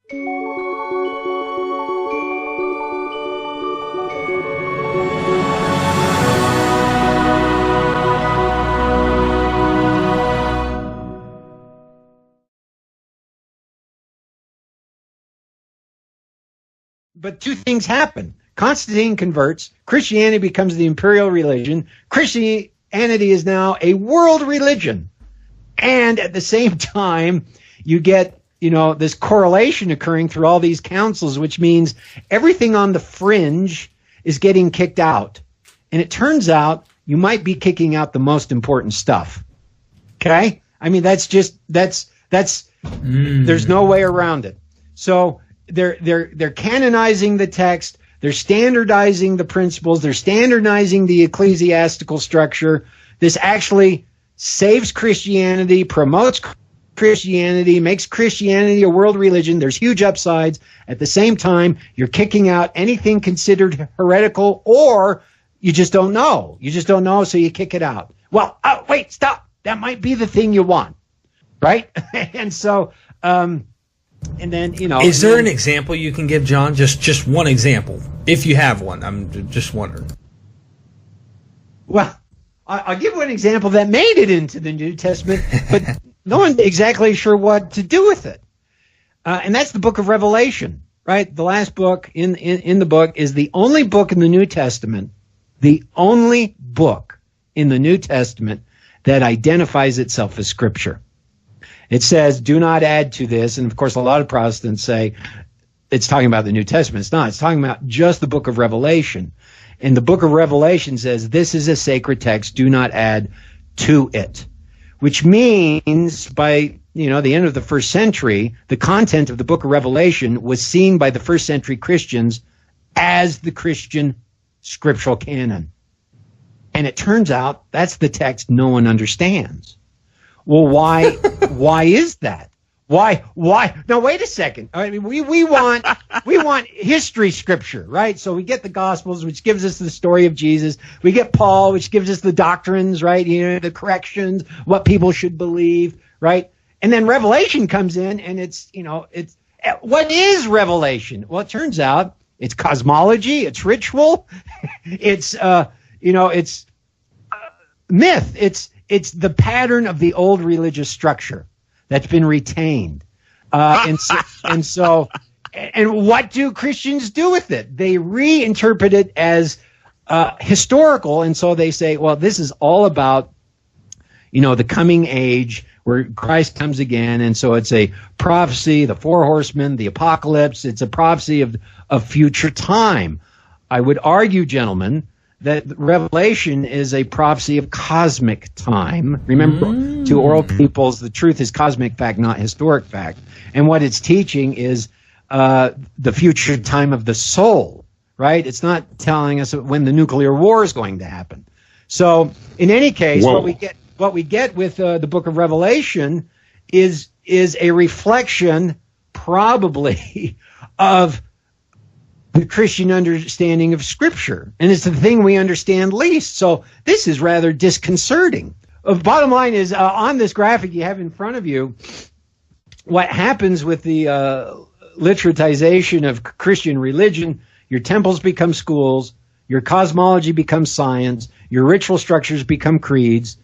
But two things happen. Constantine converts. Christianity becomes the imperial religion. Christianity is now a world religion. And at the same time, you get, this correlation occurring through all these councils, which means everything on the fringe is getting kicked out. And it turns out you might be kicking out the most important stuff. Okay? I mean, that's there's no way around it. So they're canonizing the text. They're standardizing the principles. They're standardizing the ecclesiastical structure. This actually saves Christianity, promotes Christianity, makes Christianity a world religion. There's huge upsides. At the same time, you're kicking out anything considered heretical, or you just don't know. You just don't know, so you kick it out. Well, wait, stop. That might be the thing you want, right? And so, and then, Is there an example you can give, John? Just one example, if you have one. I'm just wondering. Well, I'll give one example that made it into the New Testament, but no one's exactly sure what to do with it. And that's the book of Revelation, right? The last book in the book is the only book in the New Testament, that identifies itself as Scripture. It says, do not add to this. And of course, a lot of Protestants say it's talking about the New Testament. It's not. It's talking about just the book of Revelation. And the book of Revelation says, this is a sacred text. Do not add to it. Which means by, the end of the first century, the content of the book of Revelation was seen by the first century Christians as the Christian scriptural canon. And it turns out that's the text no one understands. Well, why is that? Why? No, wait a second. I mean, we want history scripture, right? So we get the Gospels, which gives us the story of Jesus. We get Paul, which gives us the doctrines, right? The corrections, what people should believe, right? And then Revelation comes in, and it's what is Revelation? Well, it turns out it's cosmology, it's ritual, it's myth, it's the pattern of the old religious structure that's been retained. And what do Christians do with it? They reinterpret it as historical. And so they say, well, this is all about, the coming age where Christ comes again. And so it's a prophecy, the four horsemen, the apocalypse. It's a prophecy of future time. I would argue, gentlemen, that Revelation is a prophecy of cosmic time. Remember, to oral peoples, the truth is cosmic fact, not historic fact. And what it's teaching is the future time of the soul, right? It's not telling us when the nuclear war is going to happen. So, in any case, what we get with the book of Revelation is a reflection, probably, of the Christian understanding of Scripture. And it's the thing we understand least. So this is rather disconcerting. Bottom line is, on this graphic you have in front of you, what happens with the literatization of Christian religion, your temples become schools, your cosmology becomes science, your ritual structures become creeds,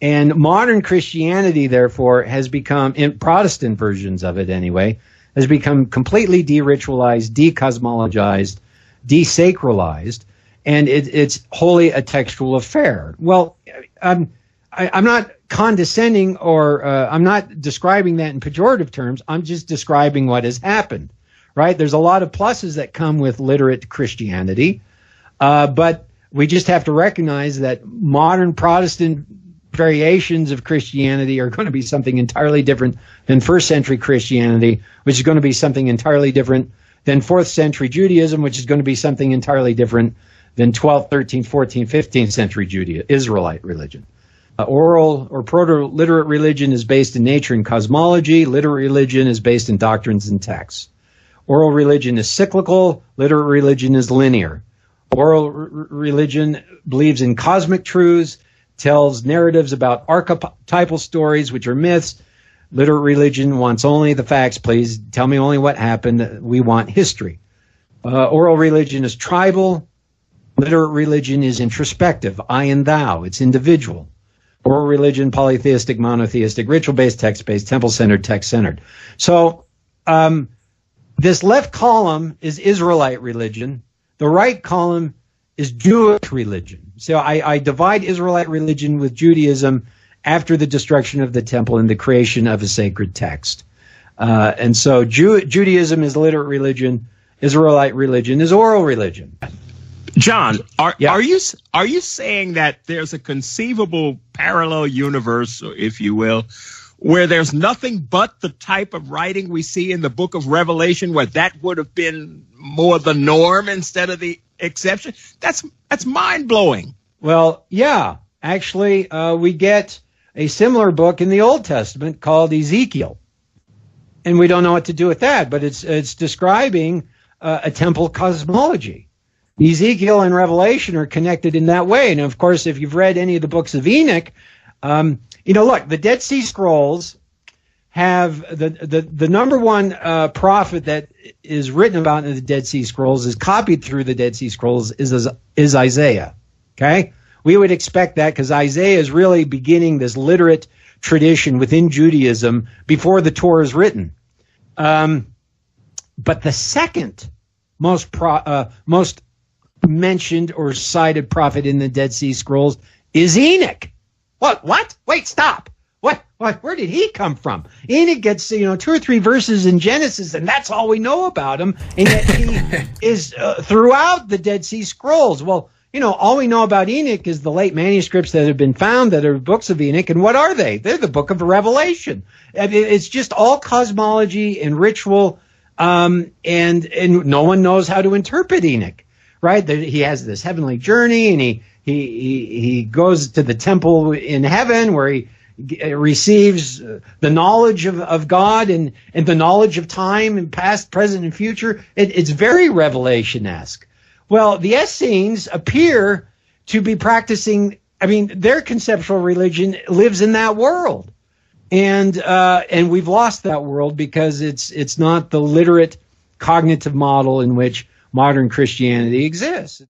and modern Christianity, therefore, has become, in Protestant versions of it anyway, has become completely de-ritualized, de-cosmologized, desacralized, and it's wholly a textual affair. Well, I'm not condescending or I'm not describing that in pejorative terms. I'm just describing what has happened, right? There's a lot of pluses that come with literate Christianity, but we just have to recognize that modern Protestant variations of Christianity are going to be something entirely different than first century Christianity, which is going to be something entirely different than 4th century Judaism, which is going to be something entirely different than 12th, 13th, 14th, 15th century Judaism, Israelite religion. Oral or proto-literate religion is based in nature and cosmology. Literate religion is based in doctrines and texts. Oral religion is cyclical. Literate religion is linear. Oral religion believes in cosmic truths, tells narratives about archetypal stories, which are myths. Literate religion wants only the facts, please. Tell me only what happened. We want history. Oral religion is tribal. Literate religion is introspective, I and thou. It's individual. Oral religion, polytheistic, monotheistic, ritual-based, text-based, temple-centered, text-centered. So this left column is Israelite religion. The right column is Jewish religion. So I divide Israelite religion with Judaism after the destruction of the temple and the creation of a sacred text. And so Judaism is literate religion. Israelite religion is oral religion. John, are you saying that there's a conceivable parallel universe, if you will, where there's nothing but the type of writing we see in the book of Revelation, where that would have been more the norm instead of the exception? That's mind-blowing. Well, yeah. Actually, we get a similar book in the Old Testament called Ezekiel. And we don't know what to do with that, but it's describing a temple cosmology. Ezekiel and Revelation are connected in that way. And of course, if you've read any of the books of Enoch, look, the Dead Sea Scrolls have the number one prophet that is written about in the Dead Sea Scrolls, is copied through the Dead Sea Scrolls, is Isaiah. Okay? We would expect that because Isaiah is really beginning this literate tradition within Judaism before the Torah is written. But the second most mentioned or cited prophet in the Dead Sea Scrolls is Enoch. What? Wait, stop. What? Where did he come from? Enoch gets, 2 or 3 verses in Genesis, and that's all we know about him. And yet he is throughout the Dead Sea Scrolls. Well, all we know about Enoch is the late manuscripts that have been found that are books of Enoch. And what are they? They're the book of Revelation. It's just all cosmology and ritual, and no one knows how to interpret Enoch. Right? He has this heavenly journey, and he goes to the temple in heaven where he receives the knowledge of God and the knowledge of time and past, present, and future. It's very Revelation-esque. Well, the Essenes appear to be practicing, their conceptual religion lives in that world. And we've lost that world because it's not the literate cognitive model in which modern Christianity exists.